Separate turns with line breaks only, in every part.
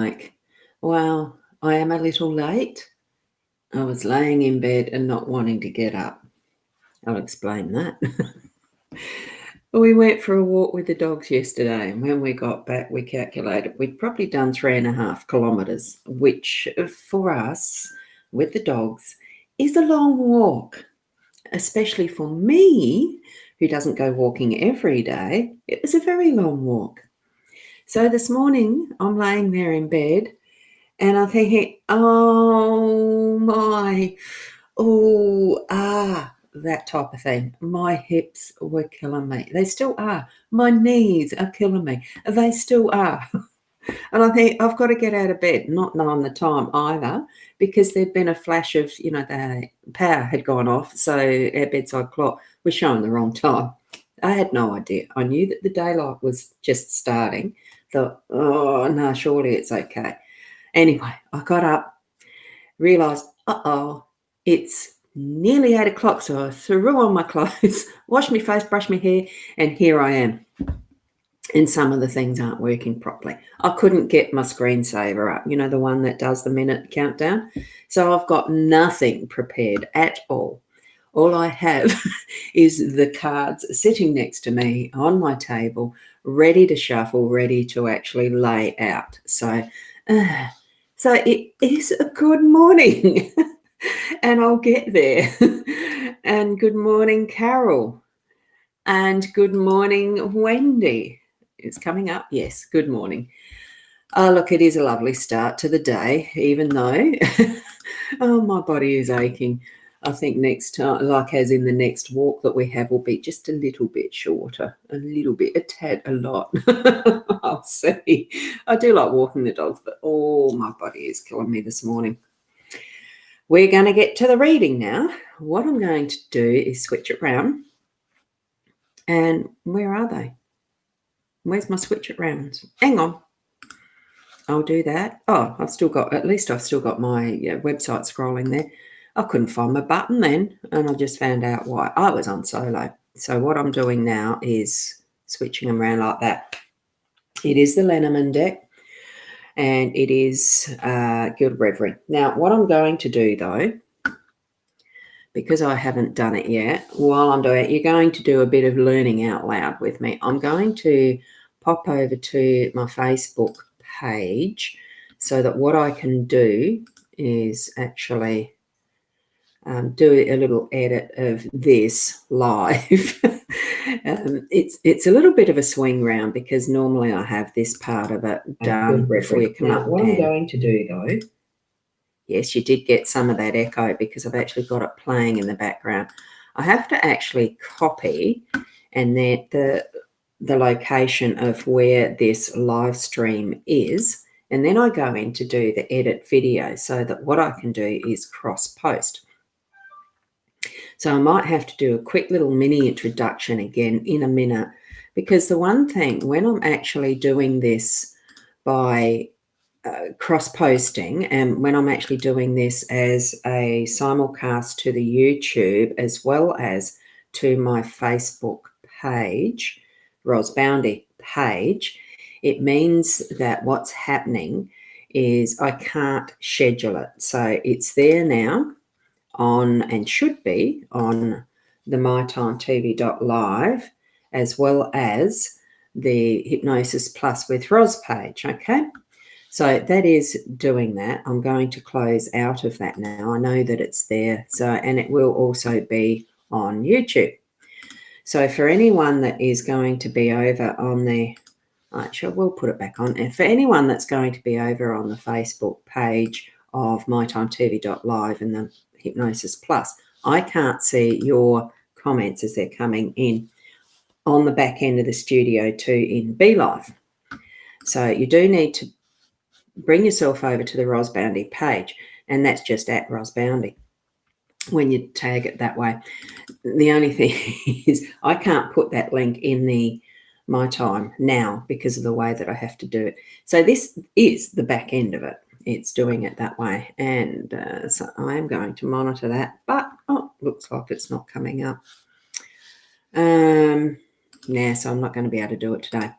like, well, I am a little late. I was laying in bed and not wanting to get up. I'll explain that. We went for a walk with the dogs yesterday, and when we got back, we calculated we'd probably done 3.5 kilometres, which for us, with the dogs, is a long walk, especially for me, who doesn't go walking every day. It was a very long walk. So this morning, I'm laying there in bed, and I'm thinking, oh my, that type of thing. My hips were killing me. They still are. My knees are killing me. They still are. And I think I've got to get out of bed, not knowing the time either, because there'd been a flash of, the power had gone off. So our bedside clock was showing the wrong time. I had no idea. I knew that the daylight was just starting. Thought, oh, no, surely it's okay. Anyway, I got up, realised, it's nearly 8 o'clock. So I threw on my clothes, washed my face, brushed my hair, and here I am. And some of the things aren't working properly. I couldn't get my screensaver up, the one that does the minute countdown. So I've got nothing prepared at all. All I have is the cards sitting next to me on my table, ready to shuffle, ready to actually lay out. So it is a good morning, and I'll get there. And good morning, Carol. And good morning, Wendy. It's coming up. Yes, good morning. Look, it is a lovely start to the day, even though my body is aching. I think next time, like as in the next walk that we have, will be just a little bit shorter, a little bit, a tad, a lot. I'll see. I do like walking the dogs, but my body is killing me this morning. We're going to get to the reading now. What I'm going to do is switch it around. And where are they? Where's my switch it round? Hang on. I'll do that. Oh, I've still got my website scrolling there. I couldn't find my button then, and I just found out why. I was on solo. So what I'm doing now is switching them around like that. It is the Lenormand deck, and it is Guild Reverie. Now, what I'm going to do, though, because I haven't done it yet, while I'm doing it, you're going to do a bit of learning out loud with me. I'm going to pop over to my Facebook page so that what I can do is actually do a little edit of this live. It's a little bit of a swing round because normally I have this part of it done before you come up. What I'm going to do, though, yes, you did get some of that echo because I've actually got it playing in the background. I have to actually copy and then the location of where this live stream is, and then I go in to do the edit video so that what I can do is cross post. So I might have to do a quick little mini introduction again in a minute, because the one thing when I'm actually doing this by cross-posting, and when I'm actually doing this as a simulcast to the YouTube as well as to my Facebook page, Boundy page, it means that what's happening is I can't schedule it. So it's there now on, and should be on, the mytimetv.live as well as the Hypnosis Plus with Ros page, okay? So that is doing that. I'm going to close out of that now. I know that it's there. So, and it will also be on YouTube. So for anyone that is going to be over on the, actually, we'll put it back on. And for anyone that's going to be over on the Facebook page of mytimetv.live and the Hypnosis Plus, I can't see your comments as they're coming in on the back end of the studio too in BeLive. So you do need to bring yourself over to the Ros Boundy page, and that's just at Ros Boundy when you tag it that way. The only thing is I can't put that link in the My Time now because of the way that I have to do it. So this is the back end of it. It's doing it that way, and so I am going to monitor that, but looks like it's not coming up. So I'm not going to be able to do it today.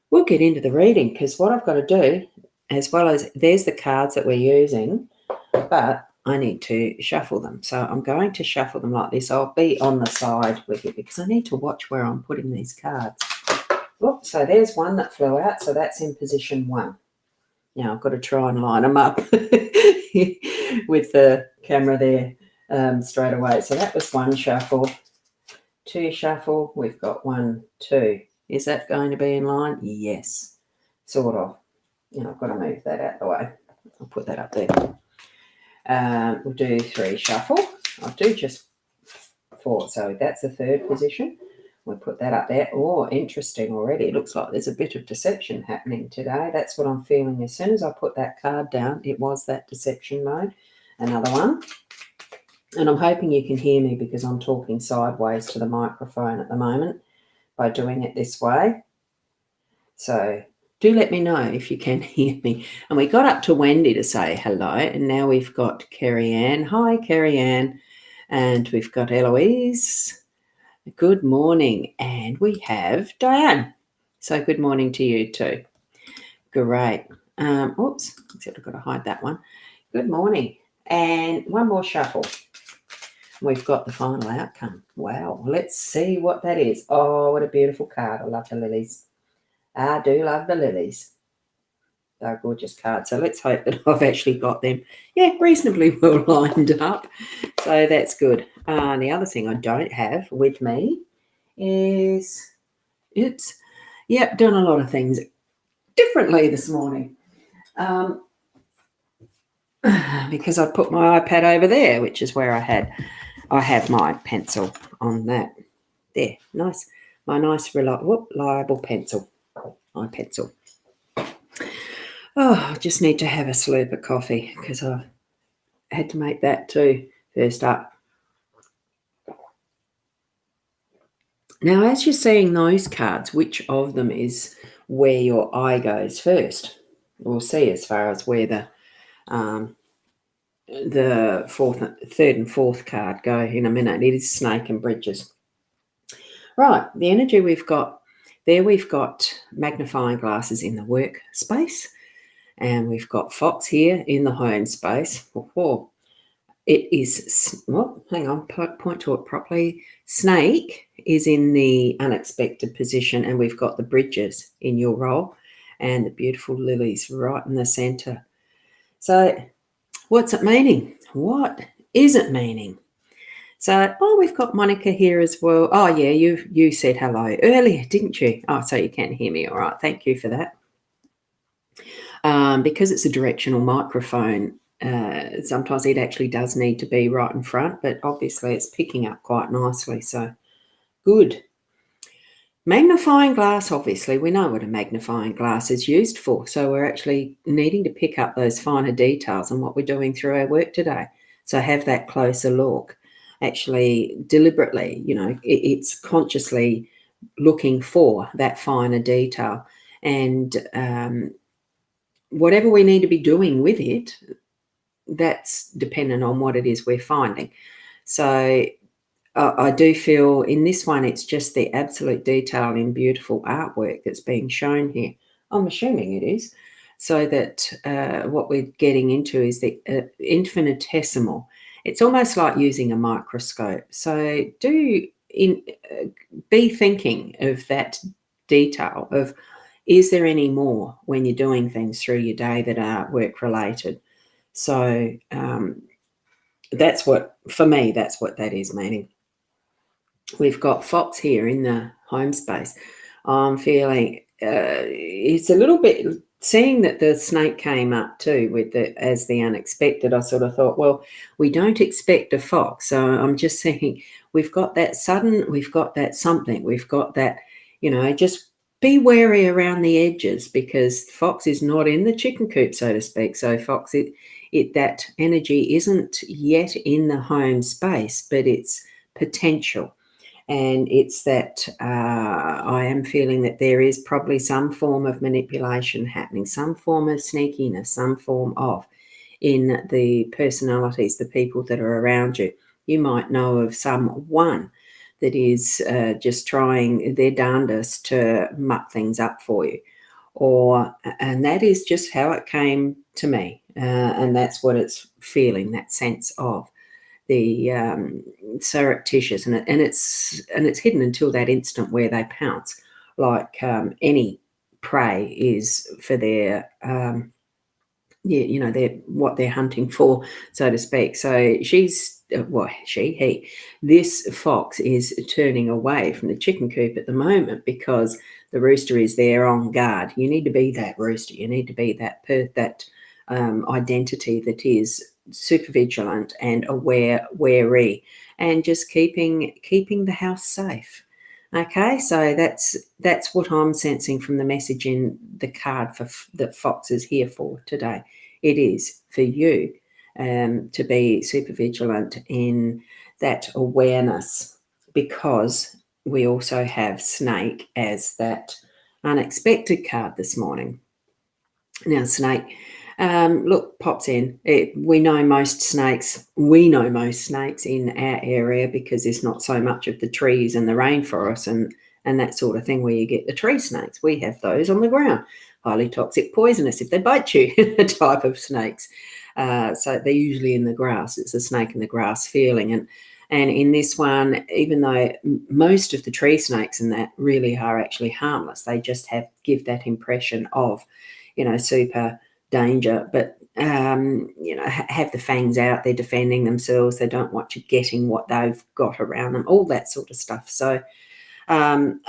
We'll get into the reading because what I've got to do as well as there's the cards that we're using, but I need to shuffle them. So I'm going to shuffle them like this. I'll be on the side with it because I need to watch where I'm putting these cards. Oh, so there's one that flew out. So that's in position 1. Now I've got to try and line them up with the camera there straight away. So that was 1 shuffle, 2 shuffle. We've got 1, 2. Is that going to be in line? Yes, sort of. I've got to move that out of the way. I'll put that up there. We'll do 3 shuffle. I'll do just 4. So that's the 3rd position. We'll put that up there. Oh, interesting already. It looks like there's a bit of deception happening today. That's what I'm feeling. As soon as I put that card down, it was that deception mode. Another one. And I'm hoping you can hear me because I'm talking sideways to the microphone at the moment by doing it this way. So do let me know if you can hear me. And we got up to Wendy to say hello. And now we've got Kerry Ann. Hi, Kerry Ann. And we've got Eloise. Good morning. And we have Diane. So good morning to you too. Great. Oops, except I've got to hide that one. Good morning. And one more shuffle. We've got the final outcome. Wow. Let's see what that is. Oh, what a beautiful card. I love the lilies. I do love the lilies. They're gorgeous cards. So let's hope that I've actually got them, reasonably well lined up. So that's good. The other thing I don't have with me is, done a lot of things differently this morning. Because I put my iPad over there, which is where I have my pencil on that. There, nice. My nice reliable pencil. My pencil. Oh, I just need to have a slurp of coffee because I had to make that too first up. Now, as you're seeing those cards, which of them is where your eye goes first? We'll see as far as where the third and fourth card go in a minute. It is Snake and Bridges. Right, the energy we've got there, we've got magnifying glasses in the work space, and we've got Fox here in the home space. It is, hang on, point to it properly. Snake is in the unexpected position, and we've got the Bridges in your role and the beautiful lilies right in the centre. So what's it meaning? What is it meaning? So, we've got Monica here as well. Oh, yeah, you said hello earlier, didn't you? Oh, so you can hear me all right. Thank you for that. Because it's a directional microphone, sometimes it actually does need to be right in front, but obviously it's picking up quite nicely, so good. Magnifying glass, obviously, we know what a magnifying glass is used for, so we're actually needing to pick up those finer details on what we're doing through our work today. So have that closer look. Actually, deliberately, it's consciously looking for that finer detail, and whatever we need to be doing with it, that's dependent on what it is we're finding. So I do feel in this one, it's just the absolute detail in beautiful artwork that's being shown here. I'm assuming it is. So that what we're getting into is the infinitesimal. It's almost like using a microscope. So be thinking of that detail of, is there any more when you're doing things through your day that are work related? So that's what, for me, that's what that is meaning. We've got Fox here in the home space. I'm feeling it's a little bit, seeing that the snake came up too with as the unexpected, I sort of thought, well, we don't expect a fox. So I'm just saying we've got that sudden, we've got that something, we've got that, just be wary around the edges because fox is not in the chicken coop, so to speak. So fox, that energy isn't yet in the home space, but it's potential. And it's that I am feeling that there is probably some form of manipulation happening, some form of sneakiness, some form of in the personalities, the people that are around you. You might know of someone that is just trying their darndest to muck things up for you. and that is just how it came to me, and that's what it's feeling, that sense of the surreptitious, and it's hidden until that instant where they pounce, like any prey is for their they're what they're hunting for, so to speak. So this fox is turning away from the chicken coop at the moment because the rooster is there on guard. You need to be that rooster. You need to be that identity that is super vigilant and wary, and just keeping the house safe. Okay, so that's what I'm sensing from the message in the card that Fox is here for today. It is for you to be super vigilant in that awareness, because we also have Snake as that unexpected card this morning. Now, Snake, look, pops in. We know most snakes in our area because there's not so much of the trees and the rainforest and that sort of thing where you get the tree snakes. We have those on the ground, highly toxic, poisonous if they bite you type of snakes. So they're usually in the grass. It's a snake in the grass feeling. And in this one, even though most of the tree snakes and that really are actually harmless, they just give that impression of, super danger, but have the fangs out, they're defending themselves, they don't want you getting what they've got around them, all that sort of stuff. So I'm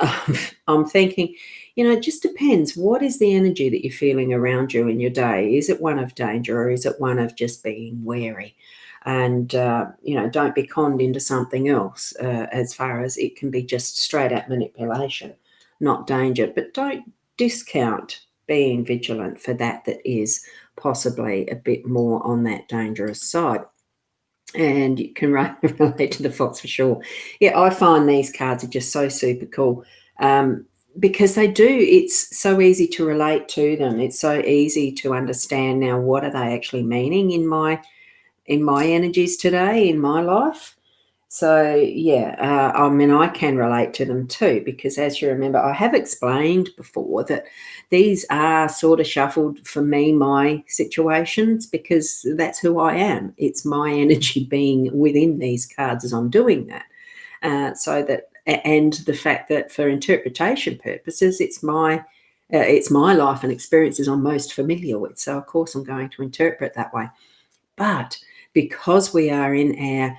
thinking, it just depends. What is the energy that you're feeling around you in your day? Is it one of danger, or is it one of just being wary? And don't be conned into something else, as far as it can be just straight up manipulation, not danger. But don't discount being vigilant for that is possibly a bit more on that dangerous side. And you can relate to the fox for sure. Yeah, I find these cards are just so super cool, because it's so easy to relate to them. It's so easy to understand now, what are they actually meaning in my energies today, in my life. So, yeah, I can relate to them too, because as you remember, I have explained before that these are sort of shuffled for me, my situations, because that's who I am. It's my energy being within these cards as I'm doing that. And the fact that for interpretation purposes, it's my life and experiences I'm most familiar with. So, of course, I'm going to interpret that way. But because we are in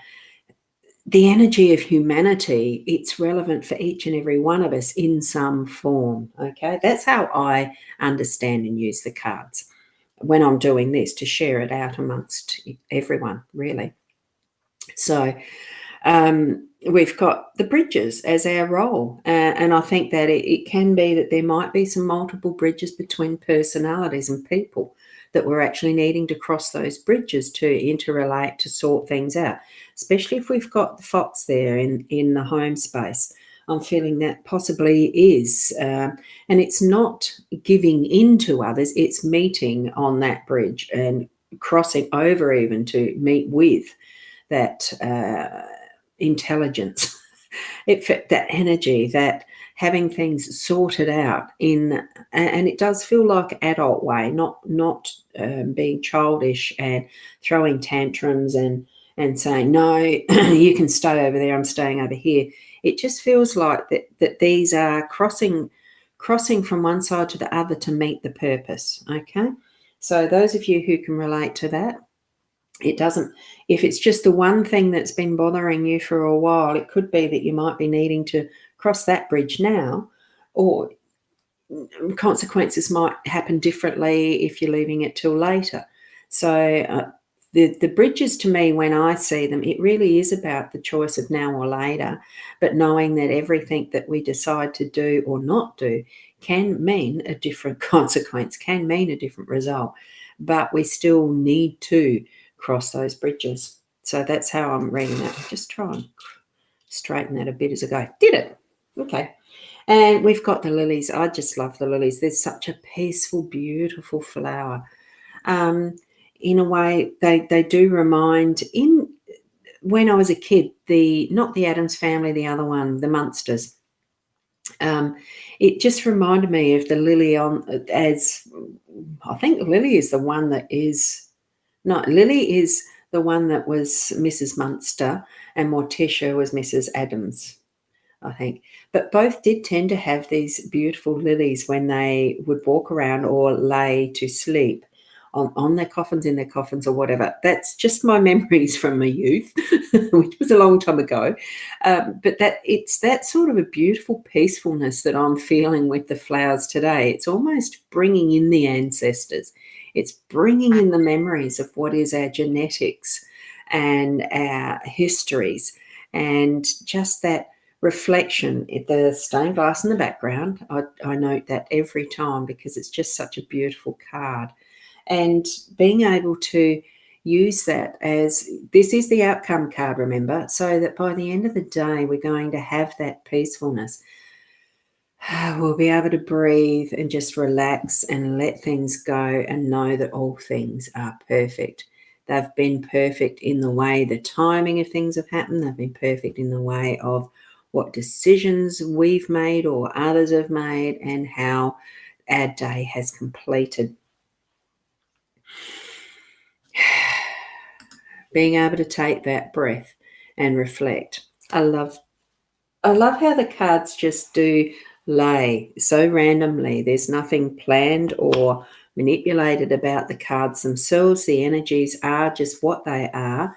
the energy of humanity, it's relevant for each and every one of us in some form. Okay, that's how I understand and use the cards when I'm doing this, to share it out amongst everyone, really. So we've got the bridges as our role, and I think that it can be that there might be some multiple bridges between personalities and people, that we're actually needing to cross those bridges to interrelate, to sort things out, especially if we've got the fox there in the home space. I'm feeling that possibly is, and it's not giving in to others, it's meeting on that bridge and crossing over even to meet with that intelligence, that energy, that having things sorted out and it does feel like adult way, not being childish and throwing tantrums and saying, no, you can stay over there, I'm staying over here. It just feels like that these are crossing from one side to the other to meet the purpose. Okay, so those of you who can relate to that, it doesn't, if it's just the one thing that's been bothering you for a while, it could be that you might be needing to cross that bridge now, or consequences might happen differently if you're leaving it till later. So the bridges, to me, when I see them, it really is about the choice of now or later, but knowing that everything that we decide to do or not do can mean a different consequence, can mean a different result, but we still need to cross those bridges. So that's how I'm reading that. I'll just try and straighten that a bit as I go. Did it? Okay. And we've got the lilies. I just love the lilies. They're such a peaceful, beautiful flower. In a way, they do remind, when I was a kid, not the Addams Family, the other one, the Munsters. Um, it just reminded me of the lily as I think Lily is the one that is no, Lily is the one that was Mrs. Munster, and Morticia was Mrs. Adams, I think. But both did tend to have these beautiful lilies when they would walk around or lay to sleep on their coffins, in their coffins, or whatever. That's just my memories from my youth, which was a long time ago. But it's that sort of a beautiful peacefulness that I'm feeling with the flowers today. It's almost bringing in the ancestors. It's bringing in the memories of what is our genetics and our histories, and just that reflection. The stained glass in the background, I note that every time because it's just such a beautiful card. And being able to use that as this is the outcome card, remember, so that by the end of the day, we're going to have that peacefulness. We'll be able to breathe and just relax and let things go and know that all things are perfect. They've been perfect in the way the timing of things have happened. They've been perfect in the way of what decisions we've made or others have made, and how our day has completed. Being able to take that breath and reflect. I love how the cards just do lay so randomly. There's nothing planned or manipulated about the cards themselves. The energies are just what they are.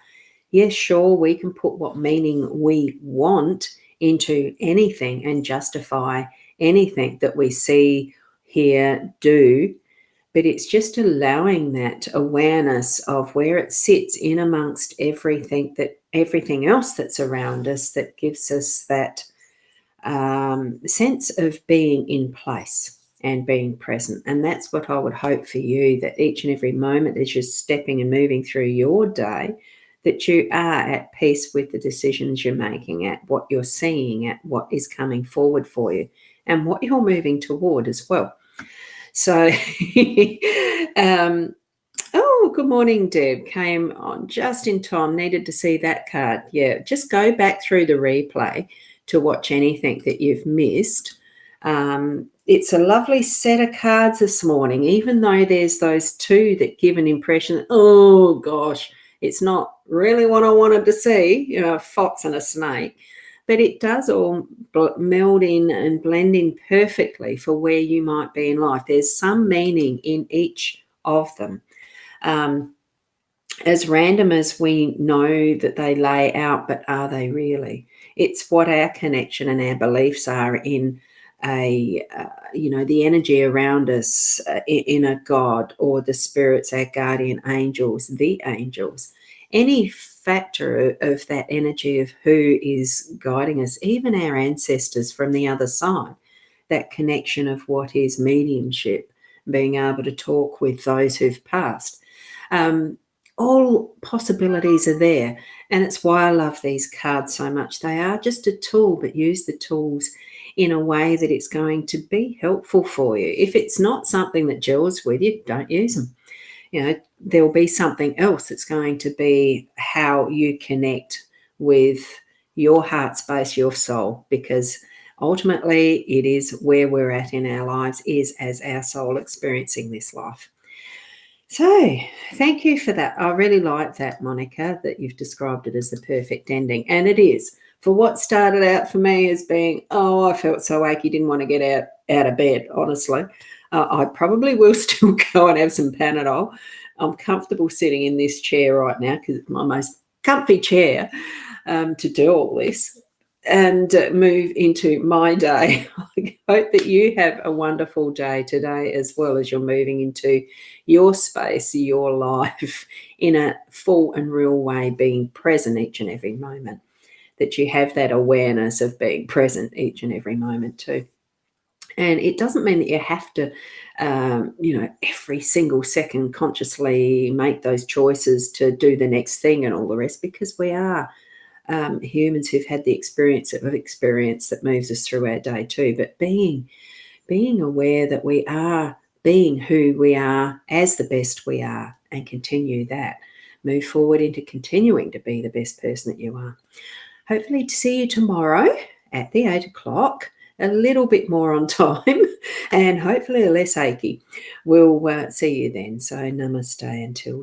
Yes, sure, we can put what meaning we want into anything and justify anything that we see, hear, do, but it's just allowing that awareness of where it sits in amongst everything else that's around us, that gives us that sense of being in place and being present. And that's what I would hope for you, that each and every moment as you're stepping and moving through your day, that you are at peace with the decisions you're making, at what you're seeing, at what is coming forward for you, and what you're moving toward as well. So, oh, good morning, Deb. Came on just in time. Needed to see that card. Yeah, just go back through the replay to watch anything that you've missed. It's a lovely set of cards this morning, even though there's those two that give an impression that, oh, gosh, it's not really what I wanted to see, a fox and a snake. But it does all meld in and blend in perfectly for where you might be in life. There's some meaning in each of them. As random as we know that they lay out, but are they really? It's what our connection and our beliefs are in the energy around us, in a God or the spirits, our guardian angels, the angels. Any factor of that energy of who is guiding us, even our ancestors from the other side, that connection of what is mediumship, being able to talk with those who've passed. All possibilities are there, and it's why I love these cards so much. They are just a tool, but use the tools in a way that it's going to be helpful for you. If it's not something that gels with you, don't use them. There will be something else that's going to be how you connect with your heart space, your soul, because ultimately it is where we're at in our lives, is as our soul experiencing this life. So thank you for that. I really like that, Monica, that you've described it as the perfect ending. And it is. For what started out for me as being, I felt so achy, didn't want to get out of bed, honestly. I probably will still go and have some Panadol. I'm comfortable sitting in this chair right now because it's my most comfy chair to do all this and move into my day. I hope that you have a wonderful day today, as well as you're moving into your space, your life, in a full and real way, being present each and every moment, that you have that awareness of being present each and every moment too. And it doesn't mean that you have to, every single second consciously make those choices to do the next thing and all the rest, because we are humans who've had the experience that moves us through our day too. But being aware that we are being who we are as the best we are, and continue that. Move forward into continuing to be the best person that you are. Hopefully to see you tomorrow at the 8 o'clock. a little bit more on time and hopefully less achy. We'll see you then. So namaste until